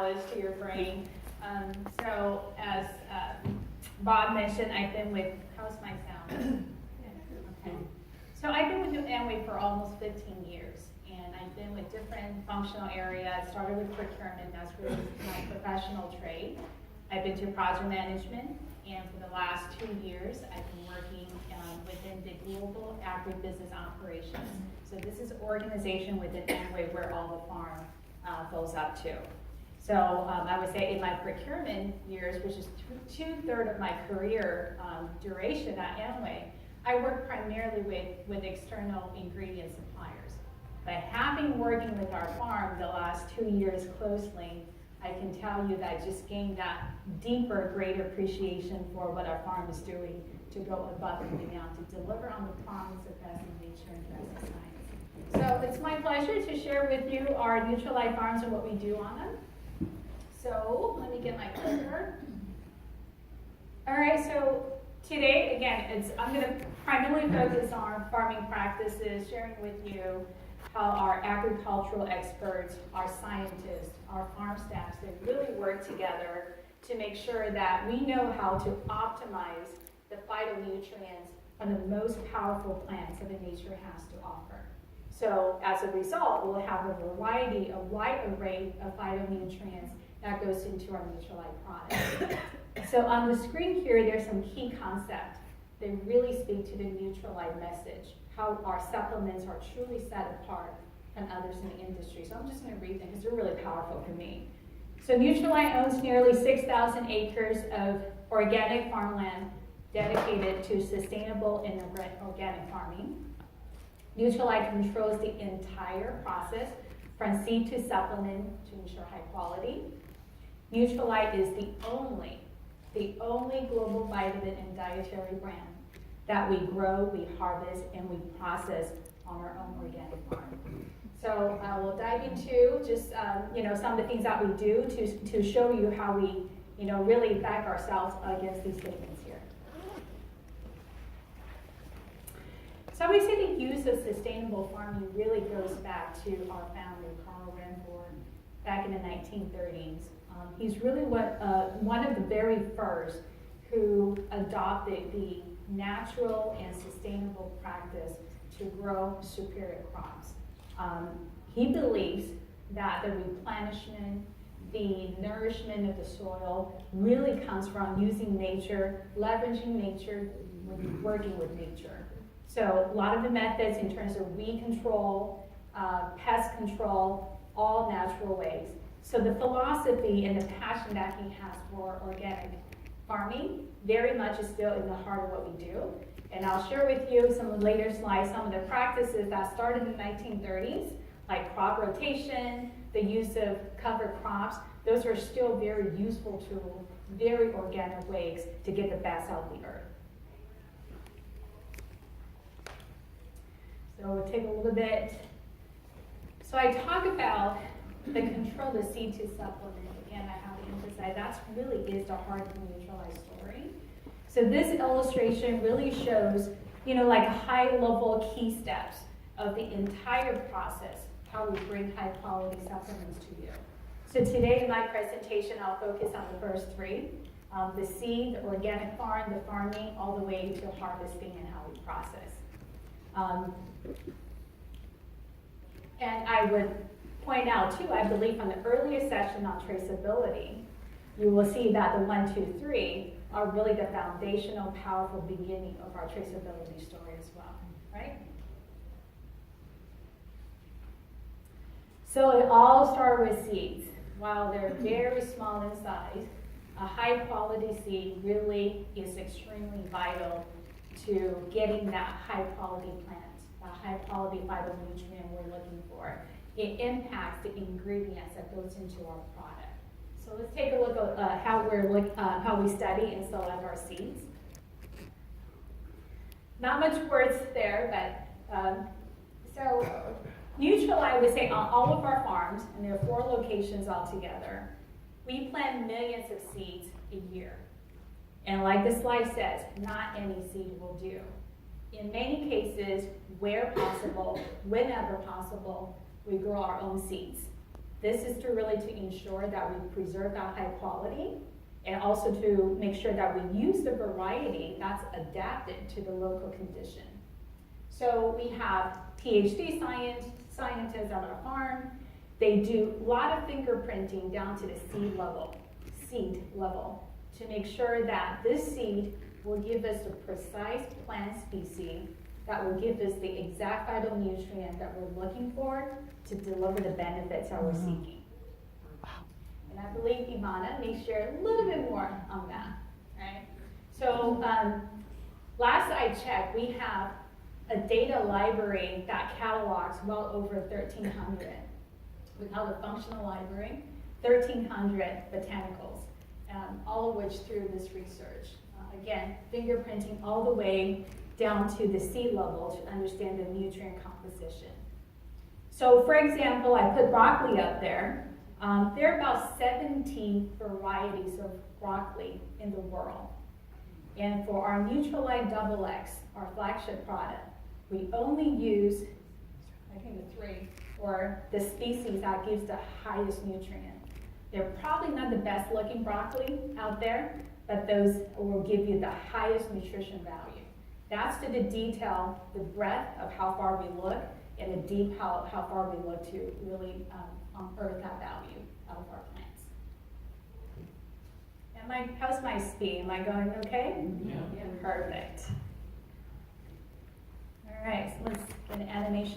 knowledge to your brain. So as Bob mentioned, I've been with, how's my sound? Okay. So I've been with Amway for almost 15 years, and I've been with different functional areas. Started with procurement, that's really my professional trade. I've been to project management, and for the last 2 years, I've been working within the global agribusiness operations. So this is organization within Amway where all the farm goes up to. So I would say in my procurement years, which is two-thirds of my career duration at Amway, I work primarily with external ingredient suppliers. But having working with our farm the last 2 years closely, I can tell you that I just gained that deeper, greater appreciation for what our farm is doing to go above and beyond to deliver on the promise of best in nature and best in science. So it's my pleasure to share with you our Nutrilite farms and what we do on them. So let me get my clicker. All right, so today, again, I'm going to primarily focus on farming practices, sharing with you how our agricultural experts, our scientists, our farm staffs, they really work together to make sure that we know how to optimize the phytonutrients from the most powerful plants that nature has to offer. So as a result, we'll have a variety, a wide array of phytonutrients that goes into our Nutrilite product. So on the screen here, there's some key concepts that really speak to the Nutrilite message, how our supplements are truly set apart from others in the industry. So I'm just going to read them because they're really powerful for me. So Nutrilite owns nearly 6,000 acres of organic farmland dedicated to sustainable and organic farming. Nutrilite controls the entire process from seed to supplement to ensure high quality. Nutrilite is the only global vitamin and dietary brand that we grow, we harvest, and we process on our own organic farm. So we'll dive into just some of the things that we do to show you how we really back ourselves against these statements here. So I would say the use of sustainable farming really goes back to our founder, Carl Renford, back in the 1930s. He's really one of the very first who adopted the natural and sustainable practice to grow superior crops. He believes that the replenishment, the nourishment of the soil really comes from using nature, leveraging nature, when working with nature. So a lot of the methods in terms of weed control, pest control, all natural ways. So the philosophy and the passion that he has for organic farming very much is still in the heart of what we do. And I'll share with you some of the later slides, some of the practices that started in the 1930s, like crop rotation, the use of cover crops. Those are still very useful tools, very organic ways to get the best out of the earth. So we'll take a little bit. So I talk about the control the seed to supplement. Again, I have to emphasize that really is the heart of the Nutrilite story. So this illustration really shows, like high-level key steps of the entire process, how we bring high-quality supplements to you. So today in my presentation, I'll focus on the first three, the seed, the organic farm, the farming, all the way to harvesting and how we process. And I would point out too, I believe from the earlier section on traceability, you will see that the 1, 2, 3 are really the foundational, powerful beginning of our traceability story as well, right? So it all started with seeds. While they're very small in size, a high quality seed really is extremely vital to getting that high quality plant, that high quality phytonutrient we're looking for. It impacts the ingredients that goes into our product. So let's take a look at how we study and select our seeds. Not much words there, but so Nutrilite, I would say on all of our farms, and there are 4 locations altogether, we plant millions of seeds a year. And like the slide says, not any seed will do. In many cases, where possible, whenever possible, we grow our own seeds. This is to really to ensure that we preserve that high quality and also to make sure that we use the variety that's adapted to the local condition. So we have PhD scientists out on a farm. They do a lot of fingerprinting down to the seed level to make sure that this seed will give us the precise plant species that will give us the exact phytonutrient that we're looking for to deliver the benefits that we're seeking. And I believe Ivana may share a little bit more on that, right? So last I checked, we have a data library that catalogs well over 1,300. We call it a functional library, 1,300 botanicals, all of which through this research. Again, fingerprinting all the way down to the seed level to understand the nutrient composition. So for example, I put broccoli up there. There are about 70 varieties of broccoli in the world. And for our Nutrilite XX, our flagship product, we only use, I think the 3, or the species that gives the highest nutrient. They're probably not the best looking broccoli out there, but those will give you the highest nutrition value. That's to the detail, the breadth of how far we look, and the deep how far we look to really unearth that value out of our plants. How's my speed? Am I going okay? Yeah. Perfect. All right, so let's get an animation.